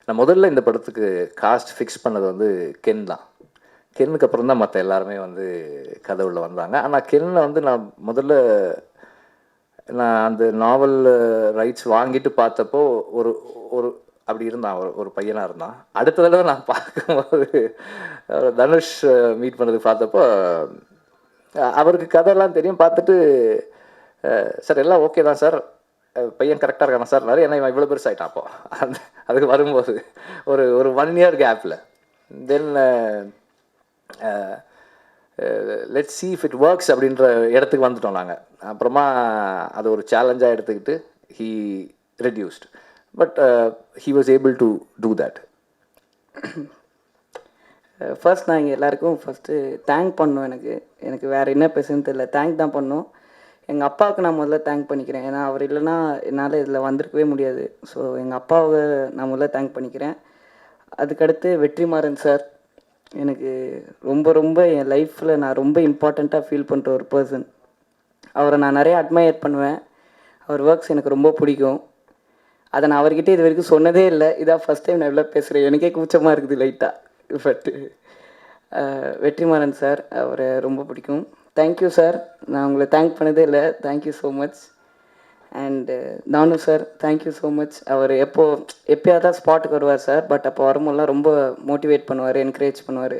நான் முதல்ல இந்த படத்துக்கு காஸ்ட் ஃபிக்ஸ் பண்ணது வந்து கென் தான். கென்னுக்கு அப்புறம் தான் மற்ற எல்லாருமே வந்து கதை உள்ள வந்தாங்க. ஆனால் கென்னை வந்து நான் முதல்ல அந்த நாவல் ரைட்ஸ் வாங்கிட்டு பார்த்தப்போ ஒரு ஒரு அப்படி இருந்தான், ஒரு பையனாக இருந்தான். அடுத்த தடவை நான் பார்க்கும்போது தனுஷ் மீட் பண்ணதுக்கு பார்த்தப்போ அவருக்கு கதையெல்லாம் தெரியும். பார்த்துட்டு சார் எல்லாம் ஓகே தான் சார், பையன் கரெக்டாக இருக்கானா சார், ஏன்னா இவன் இவ்வளோ பெருசாகிட்டான். அப்போ அதுக்கு வரும்போது ஒரு ஒரு 1 year கேப்பில் then let's see if it works அப்படின்ற இடத்துக்கு வந்துட்டோம் நாங்கள். அப்புறமா அது ஒரு சேலஞ்சாக எடுத்துக்கிட்டு he reduced, but he was able to do that. First நான் இங்கே எல்லாருக்கும் ஃபஸ்ட்டு தேங்க் பண்ணணும். எனக்கு வேறு என்ன பேசுன்னு தெரியல, தேங்க் தான் பண்ணணும். எங்கள் அப்பாவுக்கு நான் முதல்ல தேங்க் பண்ணிக்கிறேன், ஏன்னா அவர் இல்லைன்னா என்னால் இதில் வந்திருக்கவே முடியாது. ஸோ எங்கள் அப்பாவை நான் முதல்ல தேங்க் பண்ணிக்கிறேன். அதுக்கடுத்து வெற்றிமாறன் சார், எனக்கு ரொம்ப ரொம்ப என் லைஃப்பில் நான் ரொம்ப இம்பார்ட்டண்ட்டாக ஃபீல் பண்ணுற ஒரு பர்சன். அவரை நான் நிறைய அட்மையர் பண்ணுவேன். அவர் ஒர்க்ஸ் எனக்கு ரொம்ப பிடிக்கும். அதை நான் அவர்கிட்ட இது வரைக்கும் சொன்னதே இல்லை. இதான் ஃபஸ்ட் டைம் நான் எவ்வளோ பேசுகிறேன், எனக்கே கூச்சமாக இருக்குது லைட்டாக. பட்டு வெற்றிமாறன் சார், அவரை ரொம்ப பிடிக்கும். தேங்க்யூ சார், நான் உங்களை தேங்க் பண்ணதே இல்லை, தேங்க்யூ ஸோ மச். அண்டு நானு சார், தேங்க்யூ ஸோ மச். அவர் எப்போயாவது தான் ஸ்பாட்டுக்கு வருவார் சார், பட் அப்போ வரும்போதெல்லாம் ரொம்ப மோட்டிவேட் பண்ணுவார், என்கரேஜ் பண்ணுவார்.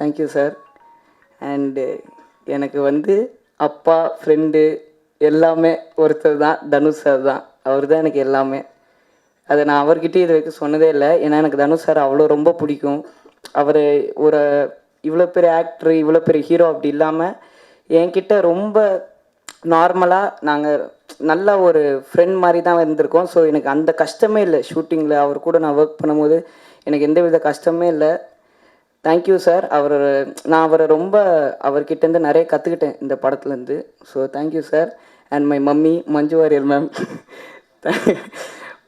Thank you sir. அண்டு எனக்கு வந்து அப்பா, ஃப்ரெண்டு எல்லாமே ஒருத்தர் தான், தனுஷ் சார் தான். அவர் தான் எனக்கு எல்லாமே. அதை நான் அவர்கிட்டயே இது வரைக்கும் சொன்னதே இல்லை, ஏன்னா எனக்கு தனுஷ் சார் அவ்வளோ ரொம்ப பிடிக்கும். அவர் ஒரு இவ்வளோ பெரிய ஆக்டர், இவ்வளோ பெரிய ஹீரோ அப்படி இல்லாமல் என்கிட்ட ரொம்ப நார்மலாக நாங்கள் நல்ல ஒரு ஃப்ரெண்ட் மாதிரி தான் இருந்திருக்கோம். ஸோ எனக்கு அந்த கஷ்டமே இல்லை. ஷூட்டிங்கில் அவர் கூட நான் ஒர்க் பண்ணும்போது எனக்கு எந்த வித கஷ்டமே இல்லை. Thank you sir. நான் அவரை ரொம்ப அவர்கிட்டேருந்து நிறைய கற்றுக்கிட்டேன் இந்த படத்துலேருந்து. So thank you sir. And my mummy Manju Warrier ma'am,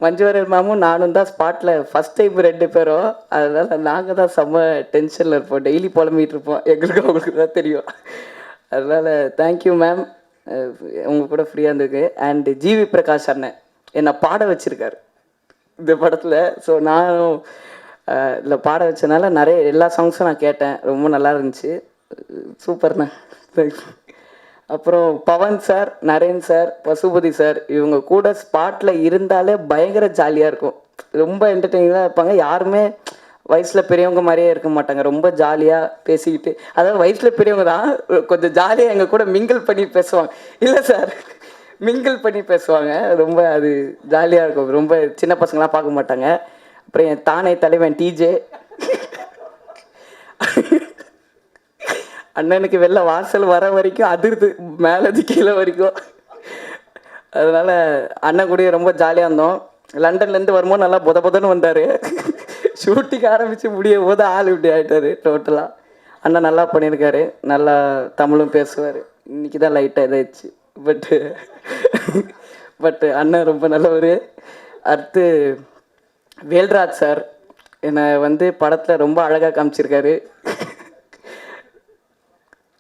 Manju Warrier மேமும் நானும் தான் ஸ்பாட்டில் ஃபஸ்ட் டைம் 2 பேரும். அதனால் நாங்கள் தான் செம்ம டென்ஷனில் இருப்போம், டெய்லி புலம்பிகிட்டு இருப்போம், எங்களுக்கு அவங்களுக்கு தான் தெரியும். அதனால் தேங்க்யூ மேம், உங்கள் கூட ஃப்ரீயாக இருந்திருக்கு. அண்டு ஜிவி பிரகாஷ் அண்ணன் என்னை பாட வச்சுருக்காரு இந்த படத்தில். ஸோ நானும் இதில் பாட வச்சனால நிறைய எல்லா சாங்ஸும் நான் கேட்டேன், ரொம்ப நல்லா இருந்துச்சு. சூப்பர்ண்ணா, தேங்க்யூ. அப்புறம் Pavan sir, Naren sir, Pasupathi sir, இவங்க கூட ஸ்பாட்டில் இருந்தாலே பயங்கர ஜாலியாக இருக்கும், ரொம்ப என்டர்டெய்னிங்காக இருப்பாங்க. யாருமே வயசில் பெரியவங்க மாதிரியே இருக்க மாட்டாங்க, ரொம்ப ஜாலியாக பேசிக்கிட்டு, அதாவது வயசில் பெரியவங்க தான், கொஞ்சம் ஜாலியாக எங்கள் கூட மிங்கிள் பண்ணி பேசுவாங்க. இல்லை சார், மிங்கிள் பண்ணி பேசுவாங்க, ரொம்ப அது ஜாலியாக இருக்கும். ரொம்ப சின்ன பசங்களாம் பார்க்க மாட்டாங்க. அப்புறம் என் தானே தலைவன் டிஜே அண்ணனுக்கு வெளில வாசல் வர வரைக்கும் அதிர்து, மேலேருந்து கீழே வரைக்கும். அதனால் அண்ணன் கூட ரொம்ப ஜாலியாக இருந்தோம். லண்டன்லேருந்து வரும்போது நல்லா புதன்னு வந்தார். ஷூட்டிங் ஆரம்பித்து முடியும் போது ஆள் இப்படி ஆகிட்டார் டோட்டலாக. அண்ணன் நல்லா பண்ணியிருக்காரு, நல்லா தமிழும் பேசுவார். இன்றைக்கி தான் லைட்டாக இதாகிடுச்சு, பட்டு அண்ணன் ரொம்ப நல்லவர். அடுத்து வேல்ராஜ் சார் என்னை வந்து படத்தில் ரொம்ப அழகாக காமிச்சிருக்காரு.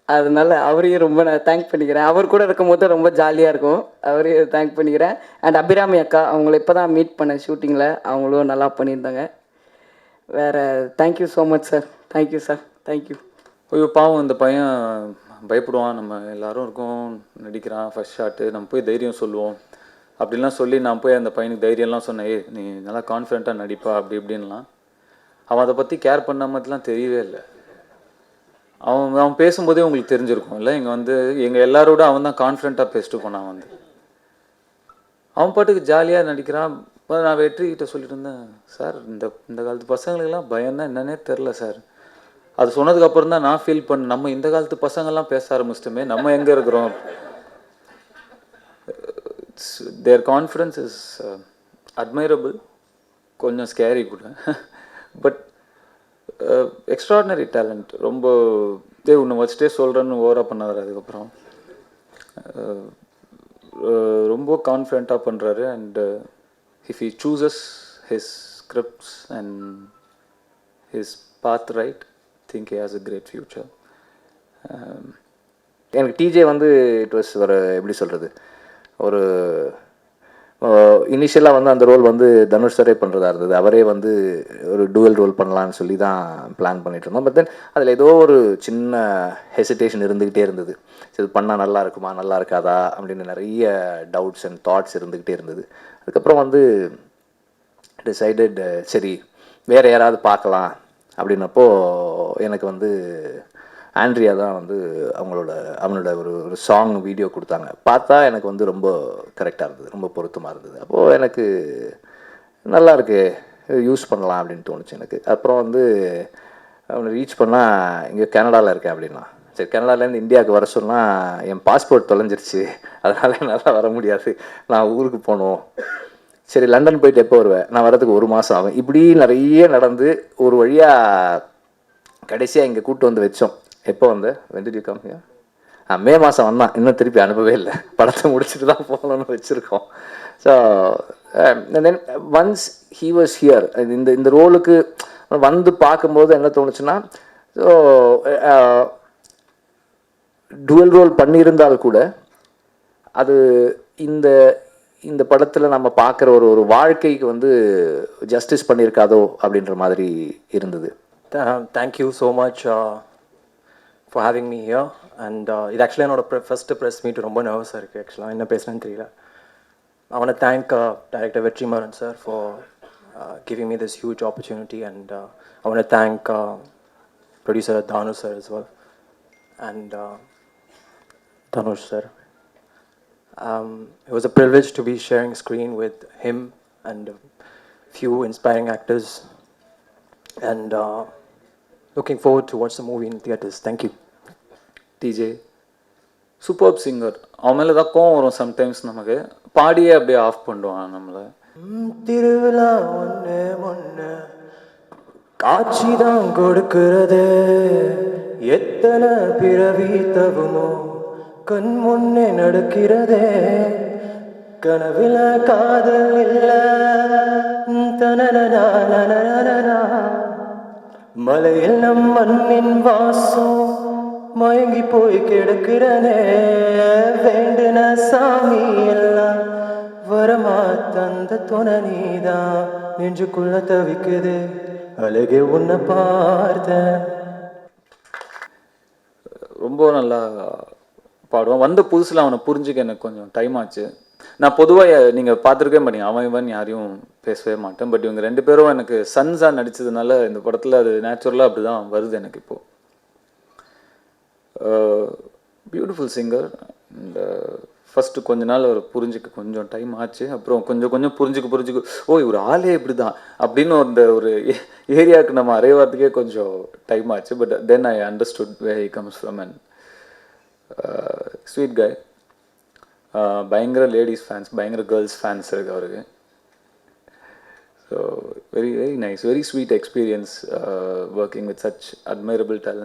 அதனால் அவரையும் ரொம்ப நான் தேங்க் பண்ணிக்கிறேன். அவர் கூட இருக்கும்போது ரொம்ப ஜாலியாக இருக்கும், அவரையும் தேங்க் பண்ணிக்கிறேன். அண்ட் அபிராமி அக்கா, அவங்கள இப்போ தான் மீட் பண்ணேன் ஷூட்டிங்கில், அவங்களும் நல்லா பண்ணியிருந்தாங்க. வேறு thank you so much sir, thank you sir, thank you. ஐயோ பாவம், இந்த பையன் பயப்படுவான், நம்ம எல்லோரும் இருக்கோம், நடிக்கிறான், ஃபஸ்ட் ஷாட்டு, நம்ம போய் தைரியம் சொல்லுவோம் அப்படின்லாம் சொல்லி நான் போய் அந்த பையனுக்கு தைரியம்லாம் சொன்னேன். நீ நல்லா கான்ஃபிடென்ட்டாக நடிப்பா அப்படி இப்படின்லாம். அவன் அதை பற்றி கேர் பண்ண மாதிரிலாம் தெரியவே இல்லை. அவன் பேசும்போதே உங்களுக்கு தெரிஞ்சிருக்கும் இல்லை, இங்கே வந்து எங்கள் எல்லாரோட அவன் தான் கான்ஃபிடென்ட்டாக பேசிட்டு போனான். அவன் பாட்டுக்கு ஜாலியாக நடிக்கிறான். இப்போ நான் வெற்றிக்கிட்ட சொல்லிட்டு இருந்தேன், சார் இந்த காலத்து பசங்களுக்கெல்லாம் பயம்னா என்னன்னே தெரில சார். அது சொன்னதுக்கப்புறம் தான் நான் ஃபீல் பண்ணேன், நம்ம இந்த காலத்து பசங்கள்லாம் பேச ஆரம்பிச்சிட்டோமே, நம்ம எங்கே இருக்கிறோம். தேர் கான்ஃபிடென்ஸ் இஸ் அட்மைரபிள், கொஞ்சம் ஸ்கேரி கூட, பட் எக்ஸ்ட்ராடினரி டேலண்ட். ரொம்ப உன்னை வச்சுட்டே சொல்கிறேன்னு ஓவராக பண்ணார். அதுக்கப்புறம் ரொம்ப கான்ஃபிடென்ட்டாக பண்ணுறாரு. And if he chooses his scripts and his path right, think he has a great future. எனக்கு டிஜே வந்து இட் வாஸ் ஒரு எப்படி சொல்கிறது, ஒரு இனிஷியலாக வந்து அந்த ரோல் வந்து தனுஷ் சாரே பண்ணுறதா இருந்தது. அவரே வந்து ஒரு டூவல் ரோல் பண்ணலான்னு சொல்லி தான் பிளான் பண்ணிட்டு இருந்தோம். பட் தென் அதில் ஏதோ ஒரு சின்ன ஹெசிடேஷன் இருந்துக்கிட்டே இருந்தது. சரி, இது பண்ணால் நல்லா இருக்குமா, நல்லா இருக்காதா அப்படின்னு நிறைய டவுட்ஸ் அண்ட் தாட்ஸ் இருந்துக்கிட்டே இருந்தது. அதுக்கப்புறம் வந்து டிசைடட், சரி வேறு யாராவது பார்க்கலாம் அப்படின்னப்போ எனக்கு வந்து ஆண்ட்ரியா தான் வந்து அவனோட ஒரு சாங் வீடியோ கொடுத்தாங்க. பார்த்தா எனக்கு வந்து ரொம்ப கரெக்டாக இருந்தது, ரொம்ப பொருத்தமாக இருந்தது. அப்போது எனக்கு நல்லா இருக்கு, யூஸ் பண்ணலாம் அப்படின்னு தோணுச்சு எனக்கு. அப்புறம் வந்து அவனை ரீச் பண்ணால் இங்கே கனடாவில் இருக்கேன் அப்படின்னா. சரி, கனடாலேருந்து இந்தியாவுக்கு வர சொன்னால் என் பாஸ்போர்ட் தொலைஞ்சிருச்சு, அதனால் என்னால் வர முடியாது, நான் ஊருக்கு போகணும். சரி, லண்டன் போயிட்டு எப்போ வருவேன், நான் வரதுக்கு 1 மாதம் ஆகும். இப்படி நிறைய நடந்து ஒரு வழியாக கடைசியாக இங்கே கூப்பிட்டு வந்து வச்சோம். எப்போ வந்து when did you come here? மே மாதம் வந்தான், இன்னும் திருப்பி அனுப்பவே இல்லை. படத்தை முடிச்சுட்டு தான் போகணுன்னு வச்சுருக்கோம். So then once he was here, இந்த ரோலுக்கு வந்து பார்க்கும்போது என்ன தோணுச்சுன்னா, ஸோ டுவல் ரோல் பண்ணியிருந்தால் கூட அது இந்த இந்த படத்தில் நம்ம பார்க்குற ஒரு வாழ்க்கைக்கு வந்து ஜஸ்டிஸ் பண்ணியிருக்காதோ அப்படின்ற மாதிரி இருந்தது. Thank you so much for having me here. And இது ஆக்சுவலாக என்னோட ஃபஸ்ட்டு ப்ரெஸ் மீட், ரொம்ப நர்வஸாக இருக்குது ஆக்சுவலாக, என்ன பேசுனேன்னு தெரியல. I want to thank Director Vetrimaran sir for giving me this huge opportunity, and I want to thank producer Dhanu sir as well, and Dhanush sir. It was a privilege to be sharing screen with him and a few inspiring actors, and looking forward to watch the movie in theaters. Thank you. DJ super singer. அவன் மேலே தான் கோவம் வரும் sometimes, நமக்கு பாடியே அப்படியே of பண்ணுவான் நம்மளை. திருவிழா ஒன்று ஒன்று காட்சி தான் கொடுக்கிறது, எத்தனை பிறவி தவுமோ கண் முன்னே நடக்கிறதே, கனவுல காதல் இல்லை தனனா, மலையில் நம் மண்ணின் வாசம் மயங்கி போய் கிடக்கிறனே, வேண்டுன சாமி எல்லாம் வரமா தந்த துணை நீதான், நெஞ்சுக்குள்ள தவிக்குது அழகே உன்னை பார்த்த. ரொம்ப நல்லா பாடுவான். வந்த புதுசில் அவனை புரிஞ்சுக்க எனக்கு கொஞ்சம் டைம் ஆச்சு. நான் பொதுவாக நீங்கள் பார்த்துருக்கவே மாட்டீங்க, அவன் இவன் யாரையும் பேசவே மாட்டேன். பட் இவங்க 2 பேரும் எனக்கு சன்ஸாக நடித்ததுனால இந்த படத்தில் அது நேச்சுரலாக அப்படி தான் வருது எனக்கு இப்போது. Beautiful singer. இந்த ஃபஸ்ட்டு கொஞ்ச நாள் அவர் புரிஞ்சுக்க கொஞ்சம் டைம் ஆச்சு. அப்புறம் கொஞ்சம் கொஞ்சம் புரிஞ்சுக்க ஓ இவர் ஆளே இப்படி தான் அப்படின்னு ஒரு ஏரியாவுக்கு நம்ம அறைவாரத்துக்கே கொஞ்சம் டைம் ஆச்சு. But then I understood where he comes from. And sweet guy. பயங்கர லேடிஸ் ஃபேன்ஸ், பயங்கர கேர்ள்ஸ் ஃபேன்ஸ் இருக்கு அவருக்கு. So very very nice, very sweet experience working with such admirable talents.